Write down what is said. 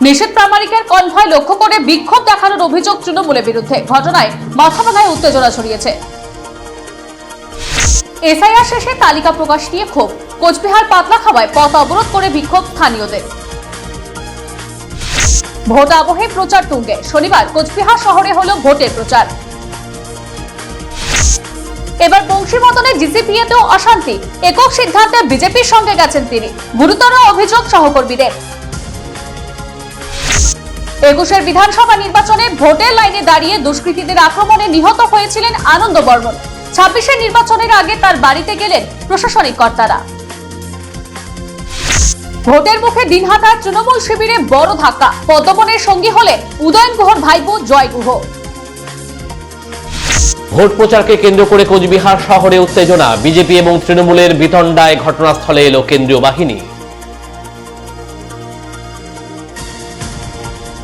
নিষেধ প্রামাণিকের কনভয় লক্ষ্য করে বিক্ষোভ দেখানোর অভিযোগ তৃণমূলের বিরুদ্ধে। ঘটনায় মাথাভাঙায় উত্তেজনা ছড়িয়েছে। এসআইআর শেষে তালিকা প্রকাশ নিয়ে ক্ষোভ। কোচবিহার পাতলাখাওয়ায় পথ অবরোধ করে বিক্ষোভ স্থানীয়দের। ভোট আবহে প্রচার তুঙ্গে। শনিবার কোচবিহার শহরে হলো ভোটের প্রচার। এবার বংশীমদনে জিসিপিএতেও অশান্তি। একক সিদ্ধান্তে বিজেপির সঙ্গে গেছেন তিনি। গুরুতর অভিযোগ সহকর্মীদের। ২১ বিধানসভা নির্বাচনে ভোটের লাইনে দাঁড়িয়ে দুষ্কৃতীদের আক্রমণে নিহত হয়েছিলেন আনন্দ বর্মন। ২৬ নির্বাচনের আগে তার বাড়িতে গেলেন প্রশাসনিক কর্তারা। ভোটের মুখে দিনহাটার তৃণমূল শিবিরে বড় ধাক্কা। পদ্মবনের সঙ্গী হলেন উদয়ন গুহর ভাইপো জয় গুহ। ভোট প্রচারকে কেন্দ্র করে কোচবিহার শহরে উত্তেজনা। বিজেপি এবং তৃণমূলের বিতণ্ডায় ঘটনাস্থলে এলো কেন্দ্রীয় বাহিনী।